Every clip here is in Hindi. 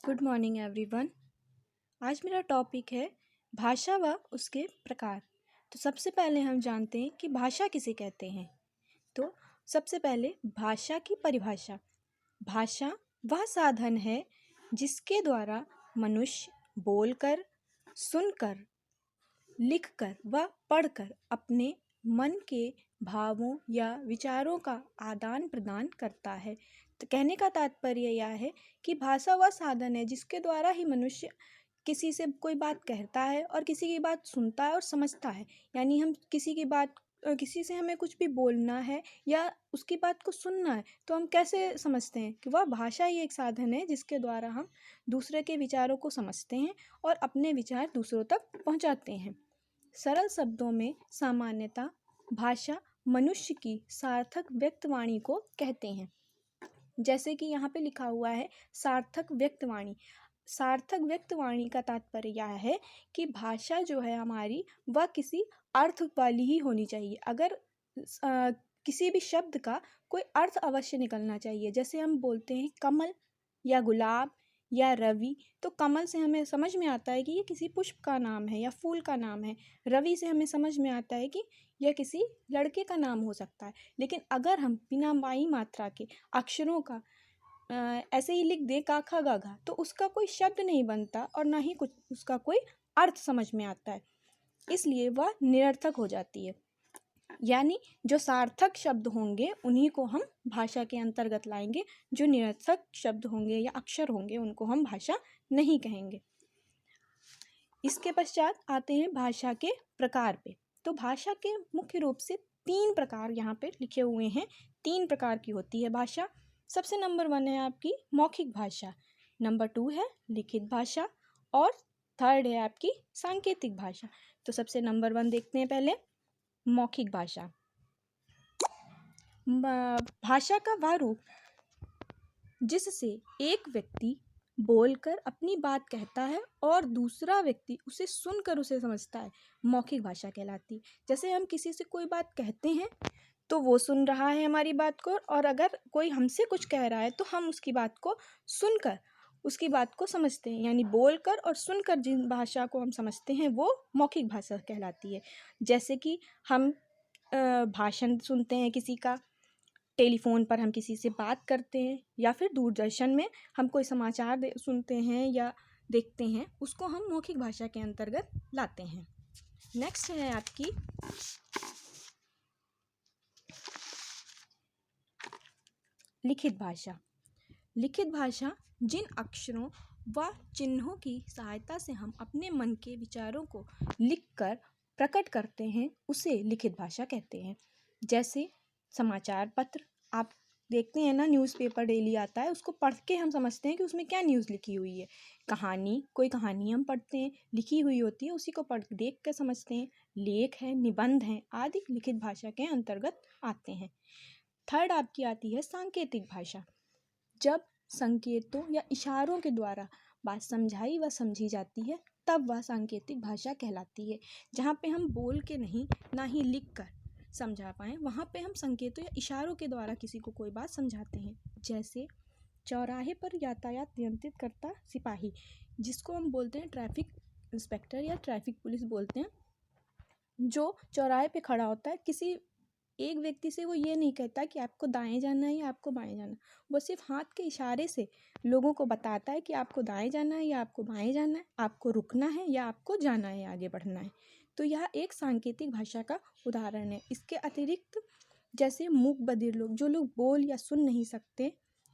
Good morning everyone. आज मेरा टॉपिक है भाषा व उसके प्रकार। तो सबसे पहले हम जानते हैं कि भाषा किसे कहते हैं। तो सबसे पहले भाषा की परिभाषा। भाषा वह साधन है जिसके द्वारा मनुष्य बोलकर, सुनकर, लिखकर व पढ़कर अपने मन के भावों या विचारों का आदान प्रदान करता है। तो कहने का तात्पर्य यह है कि भाषा वह साधन है जिसके द्वारा ही मनुष्य किसी से कोई बात कहता है और किसी की बात सुनता है और समझता है। यानी हम किसी से हमें कुछ भी बोलना है या उसकी बात को सुनना है तो हम कैसे समझते हैं कि वह भाषा ही एक साधन है जिसके द्वारा हम दूसरे के विचारों को समझते हैं और अपने विचार दूसरों तक पहुंचाते हैं। सरल शब्दों में सामान्यतः भाषा मनुष्य की सार्थक व्यक्तवाणी को कहते हैं। जैसे कि यहाँ पे लिखा हुआ है सार्थक व्यक्तवाणी। सार्थक व्यक्तवाणी का तात्पर्य यह है कि भाषा जो है हमारी वह किसी अर्थ वाली ही होनी चाहिए। अगर किसी भी शब्द का कोई अर्थ अवश्य निकलना चाहिए। जैसे हम बोलते हैं कमल या गुलाब या रवि, तो कमल से हमें समझ में आता है कि ये किसी पुष्प का नाम है या फूल का नाम है। रवि से हमें समझ में आता है कि यह किसी लड़के का नाम हो सकता है। लेकिन अगर हम बिना माई मात्रा के अक्षरों का ऐसे ही लिख दे का खा गा घा, तो उसका कोई शब्द नहीं बनता और ना ही कुछ उसका कोई अर्थ समझ में आता है, इसलिए वह निरर्थक हो जाती है। यानी जो सार्थक शब्द होंगे उन्हीं को हम भाषा के अंतर्गत लाएंगे। जो निरर्थक शब्द होंगे या अक्षर होंगे उनको हम भाषा नहीं कहेंगे। इसके पश्चात आते हैं भाषा के प्रकार पे। तो भाषा के मुख्य रूप से 3 प्रकार यहाँ पे लिखे हुए हैं। 3 प्रकार की होती है भाषा। सबसे नंबर 1 है आपकी मौखिक भाषा, नंबर 2 है लिखित भाषा और थर्ड है आपकी सांकेतिक भाषा। तो सबसे नंबर 1 देखते हैं पहले मौखिक भाषा। भाषा का वह रूप जिससे एक व्यक्ति बोलकर अपनी बात कहता है और दूसरा व्यक्ति उसे सुनकर उसे समझता है, मौखिक भाषा कहलाती है। जैसे हम किसी से कोई बात कहते हैं तो वो सुन रहा है हमारी बात को, और अगर कोई हमसे कुछ कह रहा है तो हम उसकी बात को सुनकर उसकी बात को समझते हैं। यानी बोलकर और सुनकर जिन भाषा को हम समझते हैं वो मौखिक भाषा कहलाती है। जैसे कि हम भाषण सुनते हैं किसी का, टेलीफोन पर हम किसी से बात करते हैं, या फिर दूरदर्शन में हम कोई समाचार सुनते हैं या देखते हैं, उसको हम मौखिक भाषा के अंतर्गत लाते हैं। नेक्स्ट है आपकी लिखित भाषा। लिखित भाषा जिन अक्षरों व चिन्हों की सहायता से हम अपने मन के विचारों को लिखकर प्रकट करते हैं उसे लिखित भाषा कहते हैं। जैसे समाचार पत्र आप देखते हैं ना, न्यूज़पेपर डेली आता है, उसको पढ़ के हम समझते हैं कि उसमें क्या न्यूज़ लिखी हुई है। कोई कहानी हम पढ़ते हैं, लिखी हुई होती है, उसी को देख कर समझते हैं। लेख है, निबंध हैं आदि लिखित भाषा के अंतर्गत आते हैं। थर्ड आपकी आती है सांकेतिक भाषा। जब संकेतों या इशारों के द्वारा बात समझाई व समझी जाती है तब वह सांकेतिक भाषा कहलाती है। जहाँ पे हम बोल के नहीं, ना ही लिख कर समझा पाएँ, वहाँ पे हम संकेतों या इशारों के द्वारा किसी को कोई बात समझाते हैं। जैसे चौराहे पर यातायात नियंत्रित करता सिपाही, जिसको हम बोलते हैं ट्रैफिक इंस्पेक्टर या ट्रैफिक पुलिस बोलते हैं, जो चौराहे पे खड़ा होता है। किसी एक व्यक्ति से वो ये नहीं कहता कि आपको दाएं जाना है या आपको बाएं जाना है, वो सिर्फ हाथ के इशारे से लोगों को बताता है कि आपको दाएं जाना है या आपको बाएं जाना है, आपको रुकना है या आपको जाना है, आगे बढ़ना है। तो यह एक सांकेतिक भाषा का उदाहरण है। इसके अतिरिक्त जैसे मूक बधिर लोग, जो लोग बोल या सुन नहीं सकते,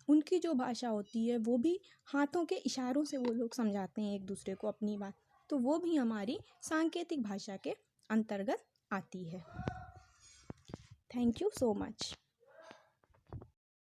उनकी जो भाषा होती है वो भी हाथों के इशारों से वो लोग समझाते हैं एक दूसरे को अपनी बात, तो वो भी हमारी सांकेतिक भाषा के अंतर्गत आती है। Thank you so much.